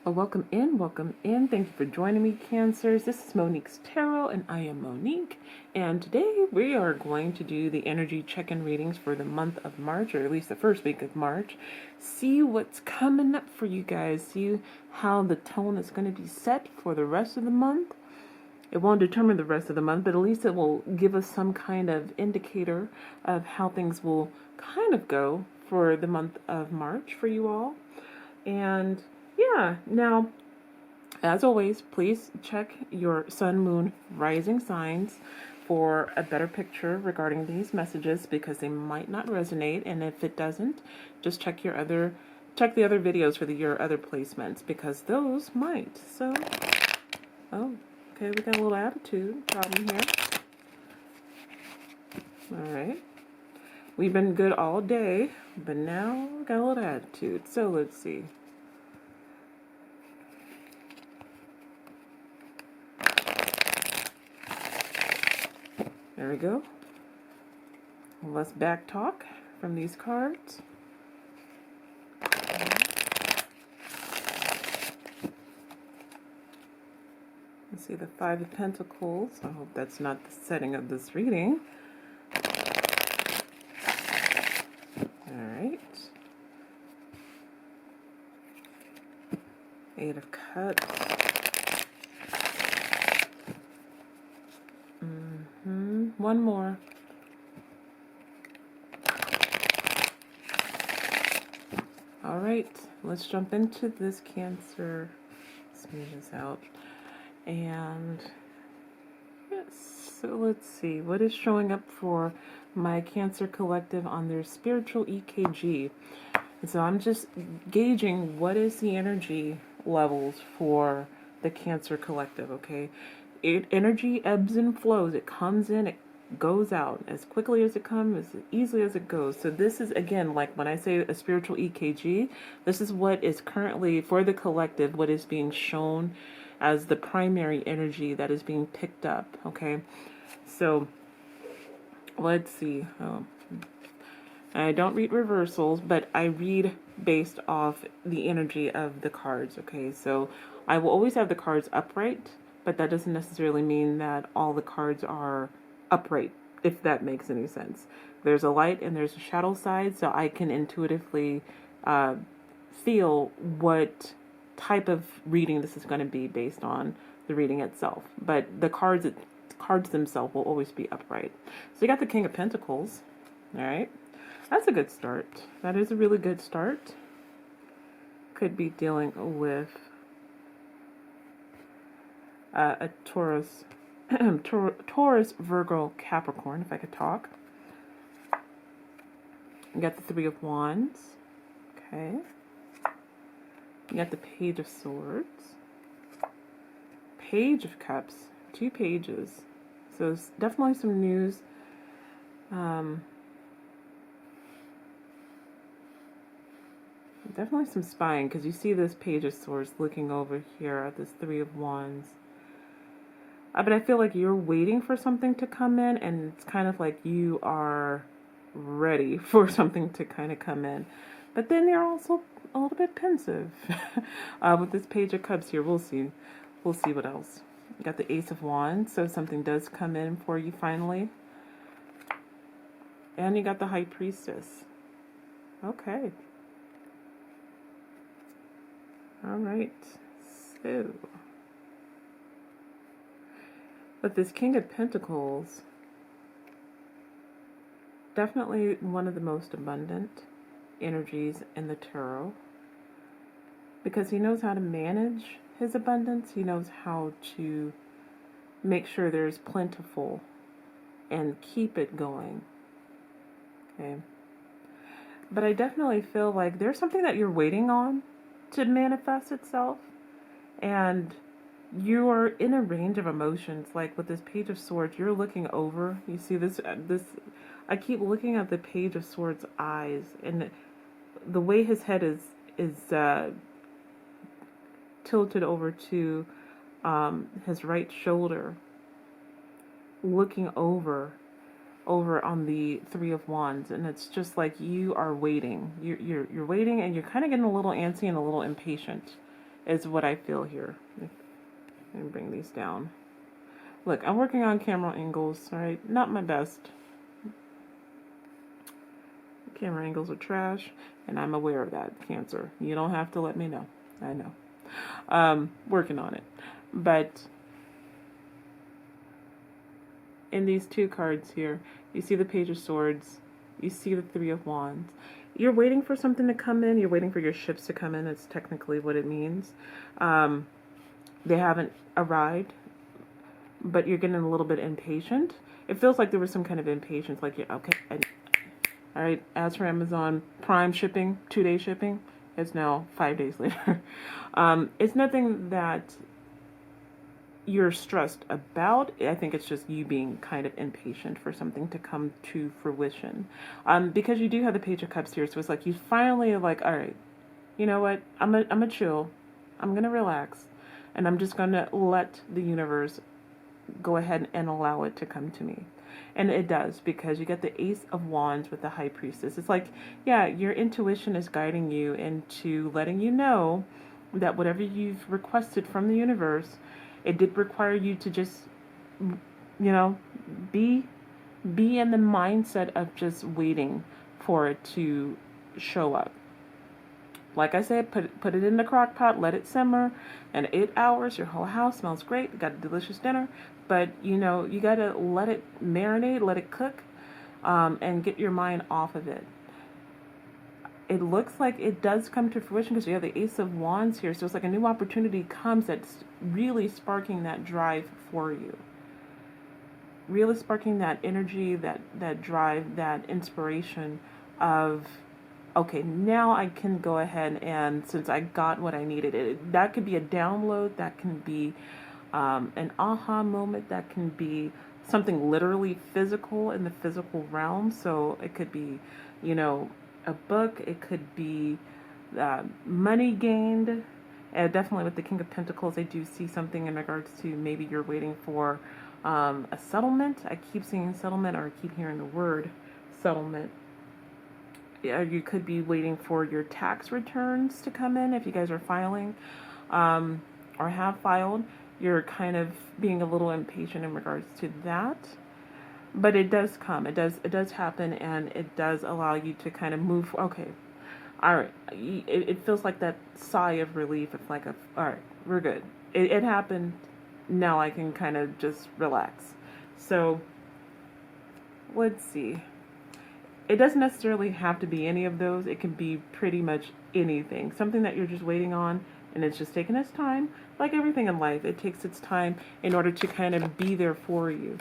Well, welcome in, welcome in. Thank you for joining me, Cancers. This is Monique's Tarot, and I am Monique. And today we are going to do the energy check-in readings for the month of March, or at least the first week of March. See what's coming up for you guys. See how the tone is going to be set for the rest of the month. It won't determine the rest of the month, but at least it will give us some kind of indicator of how things will kind of go for the month of March for you all. And yeah, now, as always, please check your sun, moon, rising signs for a better picture regarding these messages because they might not resonate. And if it doesn't, just check the other videos for your other placements because those might. So, oh, okay, we got a little attitude problem here. All right. We've been good all day, but now we got a little attitude. So let's see. There we go. Less back talk from these cards. Let's see the Five of Pentacles. I hope that's not the setting of this reading. Alright. Eight of Cups. One more. Alright, let's jump into this, Cancer. Smooth this out. And yes, so let's see. What is showing up for my Cancer collective on their spiritual EKG? And so I'm just gauging what is the energy levels for the Cancer collective, okay? Energy ebbs and flows. It comes in, it goes out as quickly as it comes, as easily as it goes. So this is, again, like when I say a spiritual EKG, this is what is currently, for the collective, what is being shown as the primary energy that is being picked up, okay? So let's see. I don't read reversals, but I read based off the energy of the cards, okay? So I will always have the cards upright, but that doesn't necessarily mean that all the cards are upright, if that makes any sense. There's a light and there's a shadow side, so I can intuitively feel what type of reading this is going to be based on the reading itself. But the cards themselves will always be upright. So you got the King of Pentacles, all right? That's a good start. That is a really good start. Could be dealing with a Taurus, Taurus, Virgo, Capricorn, if I could talk. You got the Three of Wands. Okay. You got the Page of Swords. Page of Cups. 2 pages. So it's definitely some news. Definitely some spying, because you see this Page of Swords looking over here at this Three of Wands. But I feel like you're waiting for something to come in, and it's kind of like you are ready for something to kind of come in. But then you're also a little bit pensive. With this Page of Cups here, we'll see. We'll see what else. You got the Ace of Wands, so something does come in for you finally. And you got the High Priestess. Okay. All right. So, but this King of Pentacles, definitely one of the most abundant energies in the tarot, because he knows how to manage his abundance. He knows how to make sure there's plentiful and keep it going. Okay. But I definitely feel like there's something that you're waiting on to manifest itself, and you are in a range of emotions. Like with this Page of Swords, you're looking over. You see this. I keep looking at the Page of Swords' eyes, and the way his head is tilted over to his right shoulder, looking over on the Three of Wands, and it's just like you are waiting. You're waiting, and you're kind of getting a little antsy and a little impatient. is what I feel here. Let me bring these down. Look, I'm working on camera angles, alright? Not my best. Camera angles are trash, and I'm aware of that, Cancer. You don't have to let me know. I know. Working on it. But in these two cards here, you see the Page of Swords, you see the Three of Wands. You're waiting for something to come in. You're waiting for your ships to come in. It's technically what it means. They haven't arrived, but you're getting a little bit impatient. It feels like there was some kind of impatience, like, yeah, okay, all right. As for Amazon Prime shipping, 2-day shipping, it's now 5 days later. It's nothing that you're stressed about. I think it's just you being kind of impatient for something to come to fruition. Because you do have the Page of Cups here, so it's like you finally are like, all right, you know what? I'm a chill. I'm gonna relax, and I'm just gonna let the universe go ahead and allow it to come to me. And it does, because you get the Ace of Wands with the High Priestess. It's like, yeah, your intuition is guiding you into letting you know that whatever you've requested from the universe, it did require you to just, you know, be in the mindset of just waiting for it to show up. Like I said, put it in the crock pot, let it simmer, and 8 hours, your whole house smells great, you got a delicious dinner, but, you know, you got to let it marinate, let it cook, and get your mind off of it. It looks like it does come to fruition because you have the Ace of Wands here, so it's like a new opportunity comes that's really sparking that drive for you. Really sparking that energy, that drive, that inspiration of, okay, now I can go ahead and, since I got what I needed, that could be a download, that can be an aha moment, that can be something literally physical in the physical realm. So it could be, you know, a book, it could be money gained. Definitely with the King of Pentacles, I do see something in regards to maybe you're waiting for a settlement. I keep seeing settlement, or I keep hearing the word settlement. You could be waiting for your tax returns to come in if you guys are filing or have filed. You're kind of being a little impatient in regards to that. But it does come. It does happen, and it does allow you to kind of move. Okay, all right. It feels like that sigh of relief. It's like, all right, we're good. It happened. Now I can kind of just relax. So let's see. It doesn't necessarily have to be any of those. It can be pretty much anything. Something that you're just waiting on, and it's just taking its time. Like everything in life, it takes its time in order to kind of be there for you.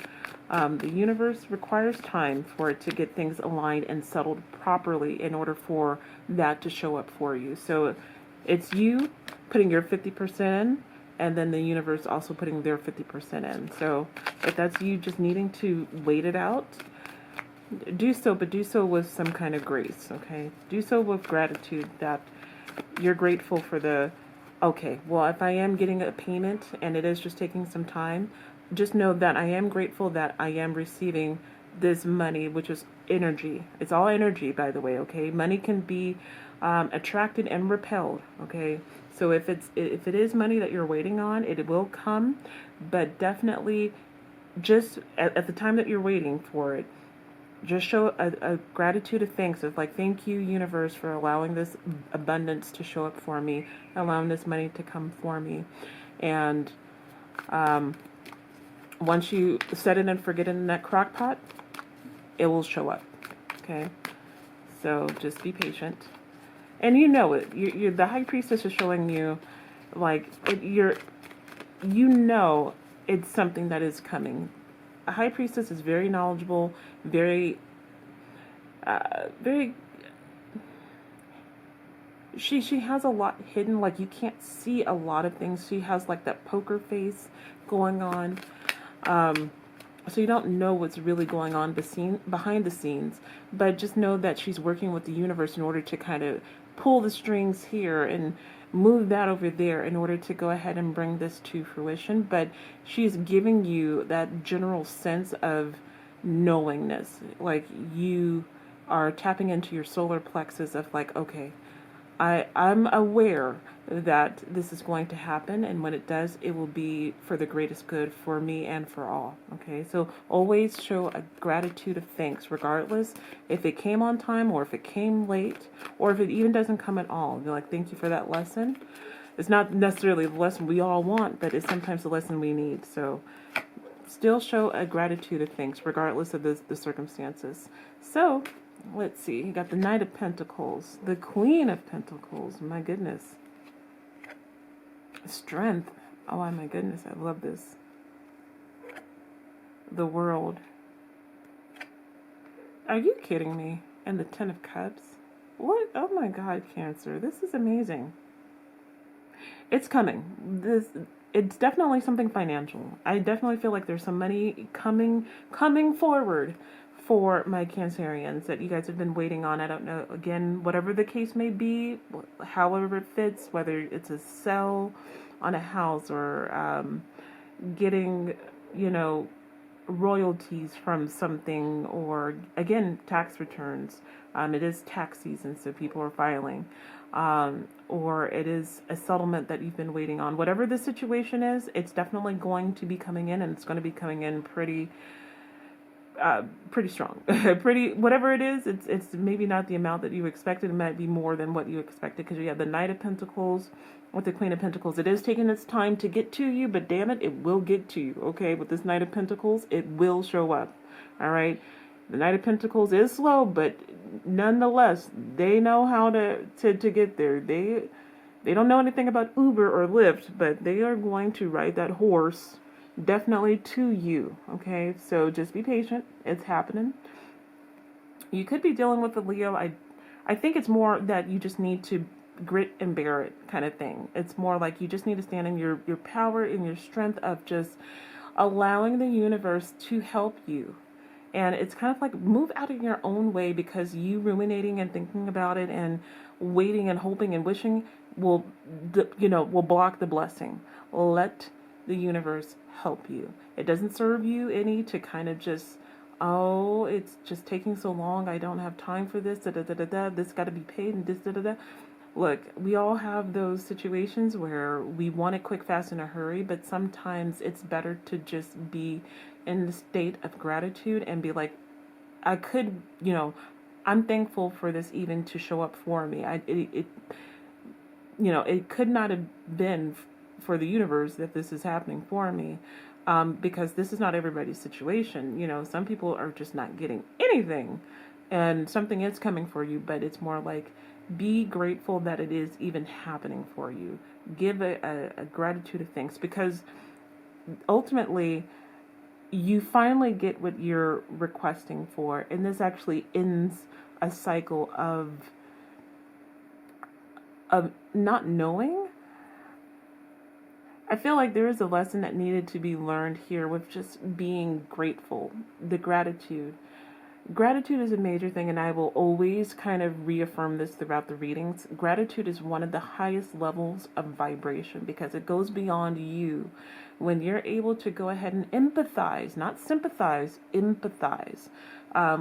The universe requires time for it to get things aligned and settled properly in order for that to show up for you. So it's you putting your 50% in, and then the universe also putting their 50% in. So if that's you just needing to wait it out, do so, but do so with some kind of grace, okay? Do so with gratitude that you're grateful for the, okay, well, if I am getting a payment and it is just taking some time, just know that I am grateful that I am receiving this money, which is energy. It's all energy, by the way, okay? Money can be attracted and repelled, okay? So if it is money that you're waiting on, it will come, but definitely just at the time that you're waiting for it, just show a gratitude of thanks of like, thank you, universe, for allowing this abundance to show up for me, allowing this money to come for me. And once you set it and forget it in that crock pot, it will show up. Okay? So just be patient. And you know it. You're the High Priestess is showing you, like, you know it's something that is coming. A High Priestess is very knowledgeable, very, she has a lot hidden, like you can't see a lot of things. She has like that poker face going on, so you don't know what's really going on behind the scenes, but just know that she's working with the universe in order to kind of pull the strings here and move that over there in order to go ahead and bring this to fruition. But she's giving you that general sense of knowingness, like you are tapping into your solar plexus of like, okay, I'm aware that this is going to happen, and when it does, it will be for the greatest good for me and for all. Okay, so always show a gratitude of thanks, regardless if it came on time or if it came late or if it even doesn't come at all. You're like, thank you for that lesson. It's not necessarily the lesson we all want, but it's sometimes the lesson we need. So still show a gratitude of thanks, regardless of the circumstances. So let's see. You got the Knight of Pentacles, the Queen of Pentacles. My goodness. Strength. Oh my goodness, I love this. The World. Are you kidding me? And the Ten of Cups. What? Oh my God, Cancer. This is amazing. It's coming. It's definitely something financial. I definitely feel like there's some money coming forward for my Cancerians that you guys have been waiting on. I don't know, again, whatever the case may be, however it fits, whether it's a sell on a house or getting, you know, royalties from something, or again, tax returns. It is tax season, so people are filing. Or it is a settlement that you've been waiting on. Whatever the situation is, it's definitely going to be coming in, and it's going to be coming in pretty strong. Whatever it is, it's maybe not the amount that you expected. It might be more than what you expected, because you have the Knight of Pentacles with the Queen of Pentacles. It is taking its time to get to you, but damn it, it will get to you. Okay, with this Knight of Pentacles, it will show up. All right. The Knight of Pentacles is slow, but nonetheless, they know how to get there. They don't know anything about Uber or Lyft, but they are going to ride that horse definitely to you. Okay, so just be patient. It's happening. You could be dealing with a Leo. I think it's more that you just need to grit and bear it kind of thing. It's more like you just need to stand in your power and your strength of just allowing the universe to help you. And it's kind of like move out of your own way, because you ruminating and thinking about it and waiting and hoping and wishing will block the blessing. Let the universe help you. It doesn't serve you any to kind of just, oh, it's just taking so long. I don't have time for this. This got to be paid and this. Look, we all have those situations where we want it quick, fast, in a hurry, but sometimes it's better to just be in the state of gratitude and be like, I'm thankful for this even to show up for me. It could not have been for the universe that this is happening for me, because this is not everybody's situation. Some people are just not getting anything, and something is coming for you, but it's more like, be grateful that it is even happening for you. Give a gratitude of thanks, because ultimately you finally get what you're requesting for, and this actually ends a cycle of not knowing. I feel like there is a lesson that needed to be learned here with just being grateful, the gratitude. Gratitude is a major thing, and I will always kind of reaffirm this throughout the readings. Gratitude is one of the highest levels of vibration, because it goes beyond you. When you're able to go ahead and empathize, not sympathize, empathize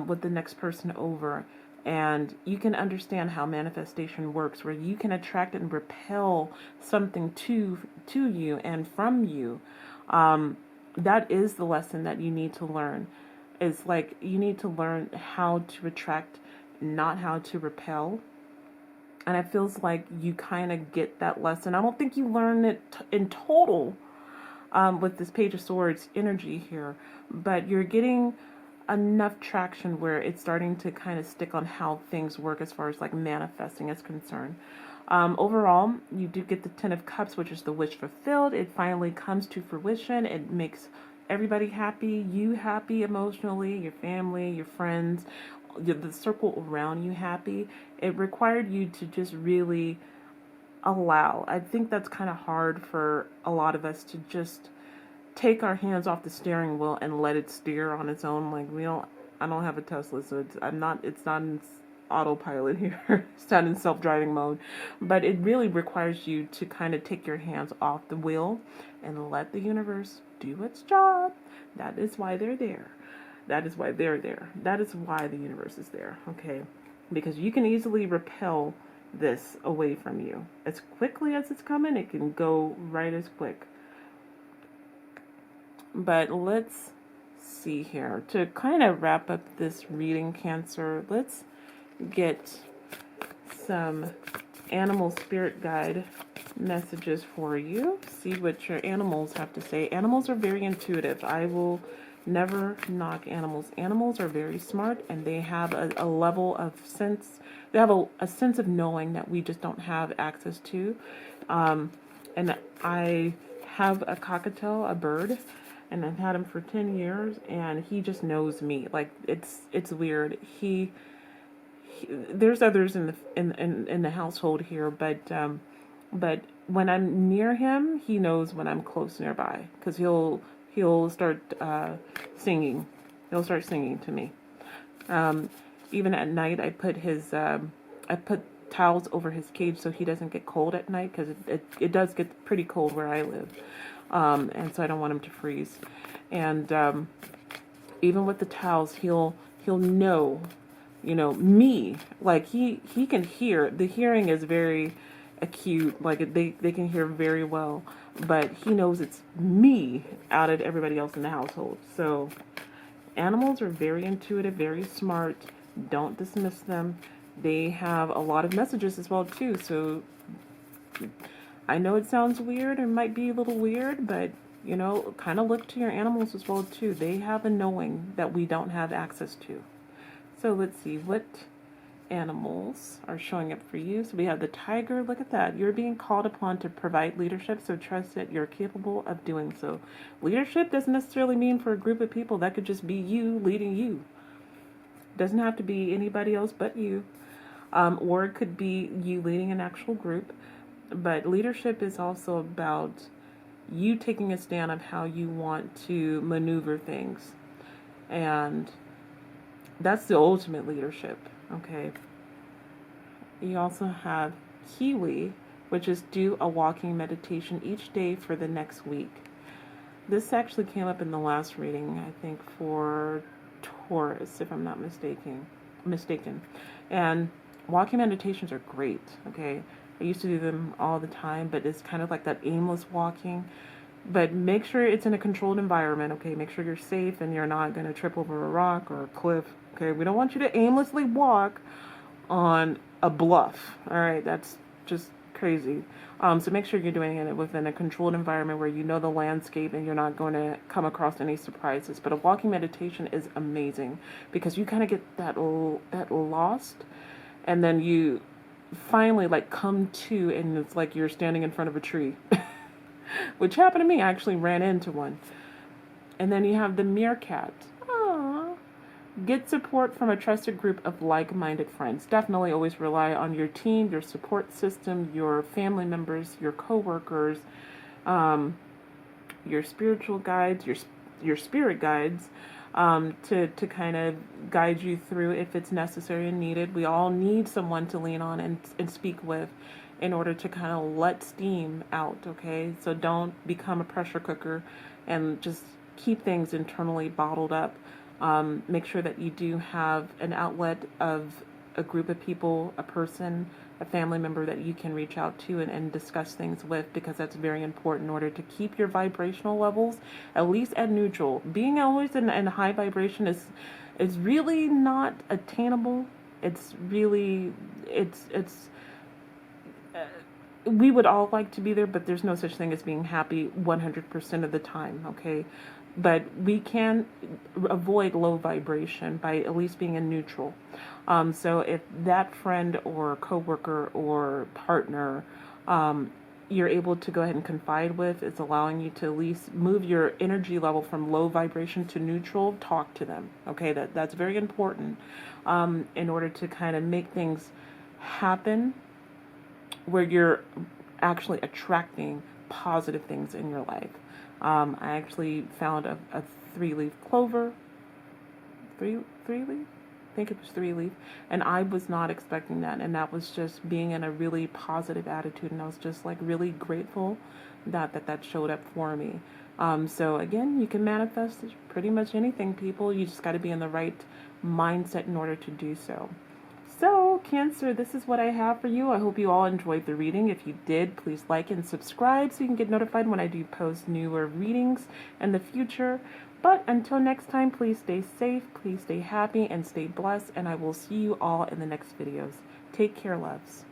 with the next person over, and you can understand how manifestation works, where you can attract and repel something to you and from you. That is the lesson that you need to learn. It's like you need to learn how to attract, not how to repel. And it feels like you kind of get that lesson. I don't think you learn it in total with this Page of Swords energy here, but you're getting enough traction where it's starting to kind of stick on how things work as far as like manifesting is concerned. Overall, you do get the Ten of Cups, which is the wish fulfilled. It finally comes to fruition. It makes everybody happy, you happy emotionally, your family, your friends, the circle around you happy. It required you to just really allow. I think that's kind of hard for a lot of us to just take our hands off the steering wheel and let it steer on its own. Like I don't have a Tesla, so it's not in autopilot here. It's not in self-driving mode, but it really requires you to kind of take your hands off the wheel and let the universe do its job. That is why they're there. That is why they're there. That is why the universe is there. Okay, because you can easily repel this away from you. As quickly as it's coming, it can go right as quick. But let's see here. To kind of wrap up this reading, Cancer, let's get some animal spirit guide messages for you. See what your animals have to say. Animals are very intuitive. I will never knock animals. Animals are very smart, and they have a level of sense. They have a sense of knowing that we just don't have access to. And I have a cockatiel, a bird, and I've had him for 10 years, and he just knows me. Like, it's weird. There's others in the household here, but when I'm near him, he knows when I'm close nearby, because he'll start singing. He'll start singing to me. Even at night, I put towels over his cage so he doesn't get cold at night, because it does get pretty cold where I live, and so I don't want him to freeze. And even with the towels, he'll know, me. Like, he can hear. The hearing is very acute. Like, they can hear very well, but he knows it's me out of everybody else in the household. So animals are very intuitive, very smart. Don't dismiss them. They have a lot of messages as well too. So I know it sounds weird, or might be a little weird, but kind of look to your animals as well too. They have a knowing that we don't have access to. So let's see what animals are showing up for you. So we have the tiger. Look at that. You're being called upon to provide leadership, so trust that you're capable of doing so. Leadership doesn't necessarily mean for a group of people. That could just be you leading you. Doesn't have to be anybody else but you. Or it could be you leading an actual group. But leadership is also about you taking a stand of how you want to maneuver things. And that's the ultimate leadership, okay? You also have Kiwi, which is do a walking meditation each day for the next week. This actually came up in the last reading, I think, for Taurus, if I'm not mistaken. And walking meditations are great, okay? I used to do them all the time, but it's kind of like that aimless walking. But make sure it's in a controlled environment, okay? Make sure you're safe and you're not going to trip over a rock or a cliff, okay? We don't want you to aimlessly walk on a bluff, all right? That's just crazy. So make sure you're doing it within a controlled environment where you know the landscape and you're not going to come across any surprises. But a walking meditation is amazing because you kind of get that lost, and then you finally come to, and it's like you're standing in front of a tree. Which happened to me. I actually ran into one. And then you have the meerkat. Aww. Get support from a trusted group of like-minded friends. Definitely always rely on your team, your support system, your family members, your coworkers, your spiritual guides, your spirit guides, to kind of guide you through if it's necessary and needed. We all need someone to lean on and speak with in order to kind of let steam out, okay? So don't become a pressure cooker and just keep things internally bottled up. Make sure that you do have an outlet of a group of people, a person, a family member that you can reach out to and discuss things with, because that's very important in order to keep your vibrational levels at least at neutral. Being always in high vibration is really not attainable. It's really, we would all like to be there, but there's no such thing as being happy 100% of the time, okay? But we can avoid low vibration by at least being in neutral. So if that friend or coworker or partner you're able to go ahead and confide with, it's allowing you to at least move your energy level from low vibration to neutral, talk to them, okay? That's very important in order to kind of make things happen where you're actually attracting positive things in your life. I actually found a 3-leaf clover. Three leaf? I think it was 3-leaf. And I was not expecting that. And that was just being in a really positive attitude. And I was just really grateful that showed up for me. So again, you can manifest pretty much anything, people. You just got to be in the right mindset in order to do so. So, Cancer, this is what I have for you. I hope you all enjoyed the reading. If you did, please like and subscribe so you can get notified when I do post newer readings in the future. But until next time, please stay safe, please stay happy, and stay blessed. And I will see you all in the next videos. Take care, loves.